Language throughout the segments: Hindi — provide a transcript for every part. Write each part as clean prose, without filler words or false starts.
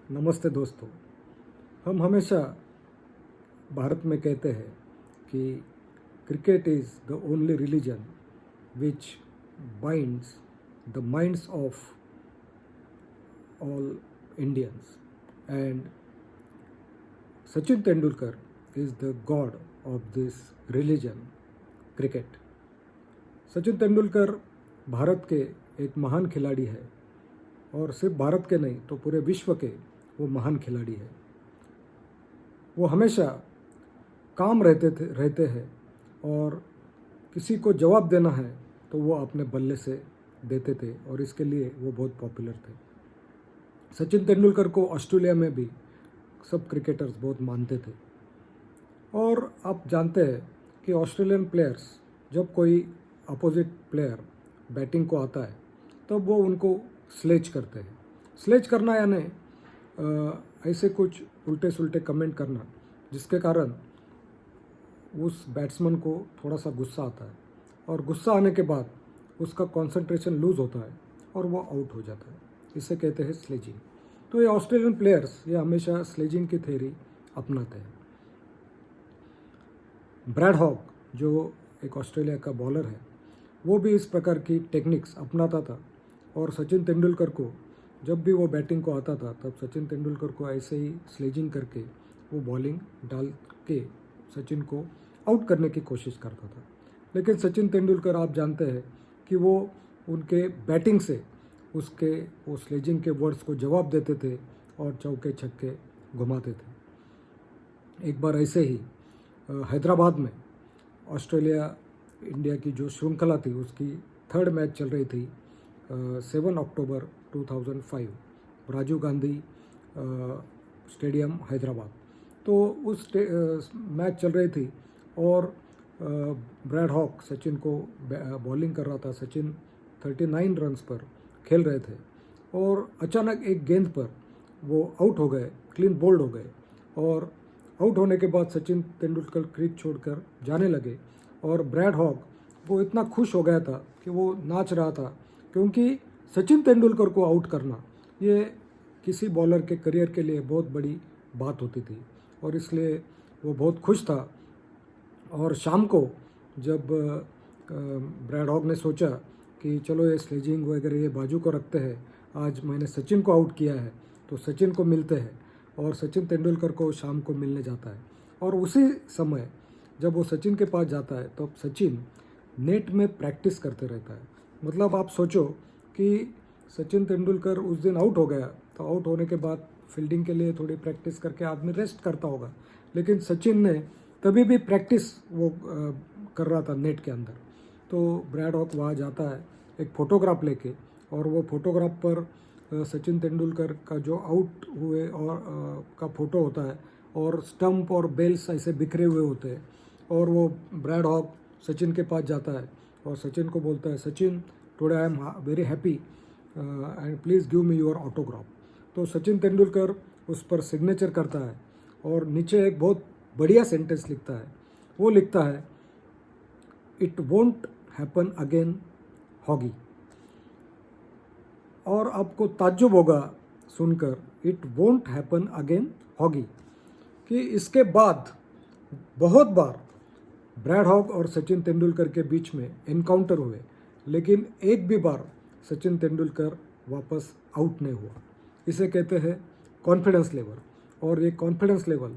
नमस्ते दोस्तों। हम हमेशा भारत में कहते हैं कि cricket is the only religion which binds the minds of all Indians and Sachin Tendulkar is the God of this religion cricket. Sachin Tendulkar Bharat के एक महान खिलाड़ी है और सिर्फ भारत के नहीं तो पूरे विश्व के वो महान खिलाड़ी है। वो हमेशा काम रहते हैं और किसी को जवाब देना है तो वो अपने बल्ले से देते थे और इसके लिए वो बहुत पॉपुलर थे। सचिन तेंदुलकर को ऑस्ट्रेलिया में भी सब क्रिकेटर्स बहुत मानते थे और आप जानते हैं कि ऑस्ट्रेलियन प्लेयर्स जब कोई अपोजिट प्लेयर बैटिंग को आता है तब वो उनको स्लेज करते हैं। स्लेज करना यानी ऐसे कुछ उल्टे सुल्टे कमेंट करना जिसके कारण उस बैट्समैन को थोड़ा सा गुस्सा आता है और गुस्सा आने के बाद उसका कंसंट्रेशन लूज़ होता है और वो आउट हो जाता है। इसे कहते हैं स्लेजिंग। तो ये ऑस्ट्रेलियन प्लेयर्स ये हमेशा स्लेजिंग की थ्योरी अपनाते हैं। ब्रैड हॉग जो एक ऑस्ट्रेलिया का बॉलर है वो भी इस प्रकार की टेक्निक्स अपनाता था और सचिन तेंदुलकर को जब भी वो बैटिंग को आता था तब सचिन तेंदुलकर को ऐसे ही स्लेजिंग करके वो बॉलिंग डाल के सचिन को आउट करने की कोशिश करता था। लेकिन सचिन तेंदुलकर आप जानते हैं कि वो उनके बैटिंग से उसके वो स्लेजिंग के वर्ड्स को जवाब देते थे और चौके छक्के घुमाते थे। एक बार ऐसे ही हैदराबाद में ऑस्ट्रेलिया इंडिया की जो श्रृंखला थी उसकी थर्ड मैच चल रही थी 7 अक्टूबर 2005 राजीव गांधी स्टेडियम हैदराबाद। तो उस मैच चल रही थी और ब्रैड हॉग सचिन को बॉलिंग कर रहा था। सचिन 39 रन्स पर खेल रहे थे और अचानक एक गेंद पर वो आउट हो गए, क्लीन बोल्ड हो गए और आउट होने के बाद सचिन तेंदुलकर क्रीज छोड़कर जाने लगे और ब्रैड हॉग वो इतना खुश हो गया था कि वो नाच रहा था क्योंकि सचिन तेंदुलकर को आउट करना ये किसी बॉलर के करियर के लिए बहुत बड़ी बात होती थी और इसलिए वो बहुत खुश था। और शाम को जब ब्रैड हॉग ने सोचा कि चलो ये स्लेजिंग वगैरह ये बाजू को रखते हैं, आज मैंने सचिन को आउट किया है तो सचिन को मिलते हैं और सचिन तेंदुलकर को शाम को मिलने जाता है। और उसी समय जब वो सचिन के पास जाता है तो सचिन नेट में प्रैक्टिस करते रहता है। मतलब आप सोचो कि सचिन तेंदुलकर उस दिन आउट हो गया तो आउट होने के बाद फील्डिंग के लिए थोड़ी प्रैक्टिस करके आदमी रेस्ट करता होगा, लेकिन सचिन ने तभी भी प्रैक्टिस वो कर रहा था नेट के अंदर। तो ब्रैड हॉग वहाँ जाता है एक फ़ोटोग्राफ लेके और वो फोटोग्राफ पर सचिन तेंदुलकर का जो आउट हुए और का फ़ोटो होता है और स्टंप और बेल्स ऐसे बिखरे हुए होते हैं और वो ब्रैड हॉग सचिन के पास जाता है और सचिन को बोलता है, Sachin today I am very happy and please give me your autograph. तो सचिन तेंदुलकर उस पर सिग्नेचर करता है और नीचे एक बहुत बढ़िया सेंटेंस लिखता है। वो लिखता है, इट वोंट हैपन अगेन हॉगी। और आपको ताज्जुब होगा सुनकर, इट वोंट हैपन अगेन हॉगी, कि इसके बाद बहुत बार ब्रैड हॉग और सचिन तेंदुलकर के बीच में एनकाउंटर हुए लेकिन एक भी बार सचिन तेंदुलकर वापस आउट नहीं हुआ। इसे कहते हैं कॉन्फिडेंस लेवल। और ये कॉन्फिडेंस लेवल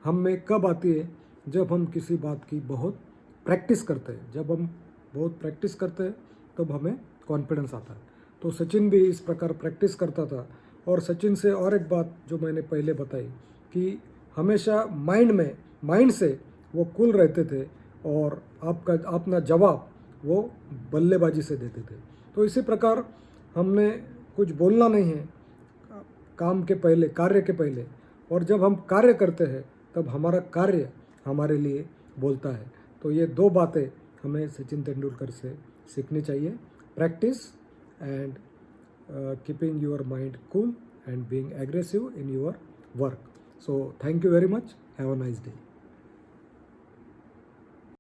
हम में कब आती है? जब हम किसी बात की बहुत प्रैक्टिस करते हैं। जब हम बहुत प्रैक्टिस करते हैं तब हमें कॉन्फिडेंस आता है। तो सचिन भी इस प्रकार प्रैक्टिस करता था। और सचिन से और एक बात जो मैंने पहले बताई कि हमेशा माइंड से वो कूल रहते थे और आपका अपना जवाब वो बल्लेबाजी से देते थे। तो इसी प्रकार हमने कुछ बोलना नहीं है काम के पहले, कार्य के पहले, और जब हम कार्य करते हैं तब हमारा कार्य हमारे लिए बोलता है। तो ये दो बातें हमें सचिन तेंदुलकर से सीखनी चाहिए, practice and keeping your mind cool and being aggressive in your work. So thank you very much, have a nice day.